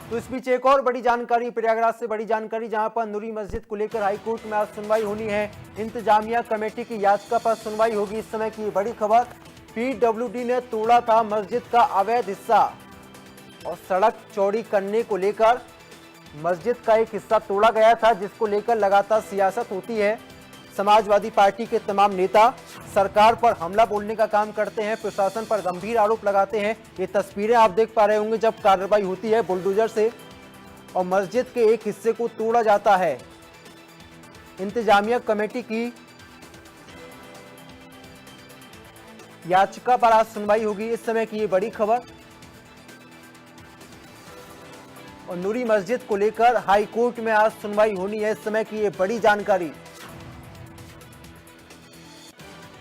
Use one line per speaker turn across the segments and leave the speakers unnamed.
तो इस बीच एक और बड़ी जानकारी प्रयागराज से बड़ी जानकारी, जहां पर नूरी मस्जिद को लेकर हाईकोर्ट में आज सुनवाई होनी है। इंतजामिया कमेटी की याचिका पर सुनवाई होगी। इस समय की बड़ी खबर, पीडब्ल्यूडी ने तोड़ा था मस्जिद का अवैध हिस्सा और सड़क चौड़ी करने को लेकर मस्जिद का एक हिस्सा तोड़ा गया था, जिसको लेकर लगातार सियासत होती है। समाजवादी पार्टी के तमाम नेता सरकार पर हमला बोलने का काम करते हैं, प्रशासन पर गंभीर आरोप लगाते हैं। ये तस्वीरें आप देख पा रहे होंगे जब कार्रवाई होती है बुलडोजर से और मस्जिद के एक हिस्से को तोड़ा जाता है। इंतजामिया कमेटी की याचिका पर आज सुनवाई होगी। इस समय की ये बड़ी खबर, और नूरी मस्जिद को लेकर हाई कोर्ट में आज सुनवाई होनी है। इस समय की ये बड़ी जानकारी।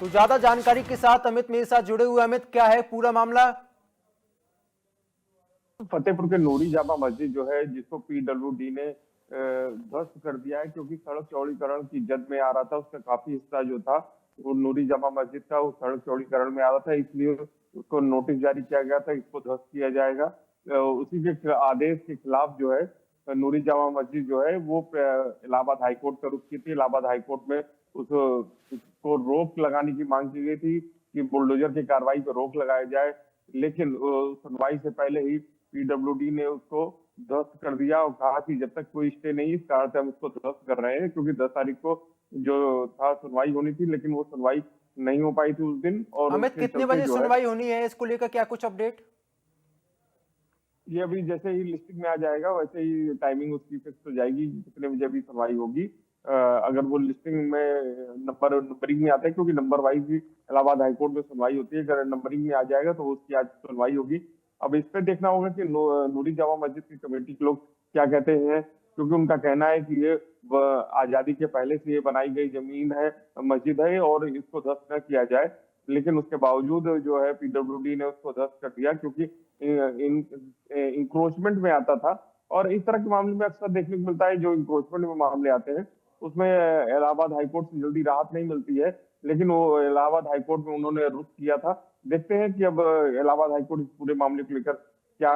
तो ज्यादा जानकारी के साथ अमित मेरे साथ जुड़े हुए। अमित, क्या है पूरा मामला?
फतेहपुर के नूरी जामा मस्जिद जो है, जिसको पीडब्ल्यूडी ने ध्वस्त कर दिया है, क्योंकि सड़क चौड़ीकरण की जद में आ रहा था। उसका काफी हिस्सा जो था वो नूरी जामा मस्जिद का, वो सड़क चौड़ीकरण में आ रहा था, इसलिए उसको नोटिस जारी किया गया था, इसको ध्वस्त किया जाएगा। उसी के आदेश के खिलाफ जो है नूरी जामा मस्जिद जो है वो इलाहाबाद हाईकोर्ट का रुख की थी। इलाहाबाद हाईकोर्ट में उसको रोक लगाने की मांग की गई थी कि बुलडोजर की कार्रवाई पर रोक लगाया जाए, लेकिन सुनवाई से पहले ही पीडब्ल्यूडी ने उसको ध्वस्त कर दिया और कहा कि जब तक कोई स्टे नहीं, इस कारण से हम इसको ध्वस्त कर रहे हैं। क्योंकि 10 तारीख को जो था सुनवाई होनी थी, लेकिन वो सुनवाई नहीं हो पाई थी उस दिन। और
अमित, कितने बजे सुनवाई होनी है? इसको लेकर क्या कुछ अपडेट?
ये अभी जैसे ही लिस्टिंग में आ जाएगा वैसे ही टाइमिंग उसकी फिक्स हो जाएगी, कितने बजे अभी सुनवाई होगी। अगर वो लिस्टिंग में नंबरिंग में आता है, क्योंकि नंबर वाइज भी इलाहाबाद हाईकोर्ट में सुनवाई होती है, अगर नंबरिंग में आ जाएगा तो उसकी आज सुनवाई होगी। अब इस पे देखना होगा कि नूरी जामा मस्जिद की कमेटी के लोग क्या कहते हैं, क्योंकि उनका कहना है कि ये आजादी के पहले से ये बनाई गई जमीन है, मस्जिद है, और इसको ध्वस्त न किया जाए। लेकिन उसके बावजूद जो है पीडब्ल्यूडी ने उसको ध्वस्त कर दिया, क्योंकि इंक्रोचमेंट में आता था। और इस तरह के मामले में अक्सर देखने को मिलता है, जो इंक्रोचमेंट में मामले आते हैं उसमें इलाहाबाद हाईकोर्ट से जल्दी राहत नहीं मिलती है, लेकिन वो इलाहाबाद हाईकोर्ट में उन्होंने रुख किया था। देखते हैं कि अब इलाहाबाद हाईकोर्ट इस पूरे मामले को लेकर क्या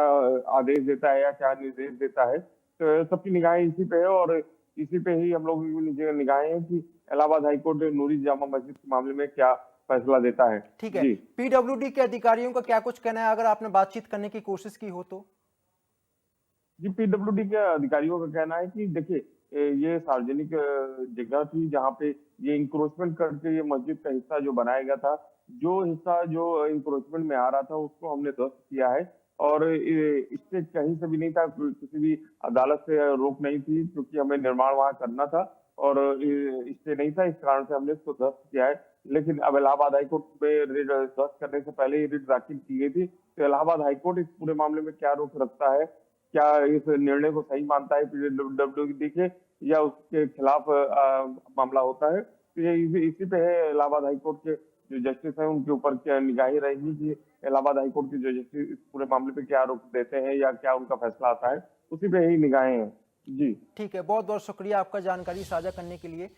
आदेश देता है या क्या निर्देश देता है। तो सबकी निगाहें इसी पे है, और इसी पे ही हम लोग की निगाहें हैं कि इलाहाबाद हाईकोर्ट नूरी जामा मस्जिद के मामले में क्या फैसला देता है।
ठीक है,
जी,
पीडब्ल्यूडी के अधिकारियों का क्या कुछ कहना है, अगर आपने बातचीत करने की कोशिश की हो तो?
जी, पीडब्ल्यूडी के अधिकारियों का कहना है कि देखिए, ये सार्वजनिक जगह थी जहाँ पे ये इंक्रोचमेंट करके ये मस्जिद का हिस्सा जो बनाया गया था, जो हिस्सा जो इंक्रोचमेंट में आ रहा था उसको हमने ध्वस्त किया है। और इससे कहीं से भी नहीं था, किसी भी अदालत से रोक नहीं थी, क्योंकि हमें निर्माण वहां करना था और इससे नहीं था, इस कारण से हमने इसको ध्वस्त किया है। लेकिन अब इलाहाबाद हाईकोर्ट में रिट ध्वस्त करने से पहले ही रिट दाखिल की गई थी, तो इलाहाबाद हाईकोर्ट इस पूरे मामले में क्या रुख रखता है, क्या इस निर्णय को सही मानता है पीडब्ल्यूडी के, या उसके खिलाफ मामला होता है। तो ये इसी पे है इलाहाबाद हाईकोर्ट के जो जस्टिस हैं उनके ऊपर क्या निगाहें रहेंगी कि इलाहाबाद हाईकोर्ट के जो जस्टिस इस पूरे मामले पे क्या रुख देते हैं या क्या उनका फैसला आता है, उसी पे ही निगाहें हैं। जी,
ठीक है, बहुत बहुत शुक्रिया आपका जानकारी साझा करने के लिए।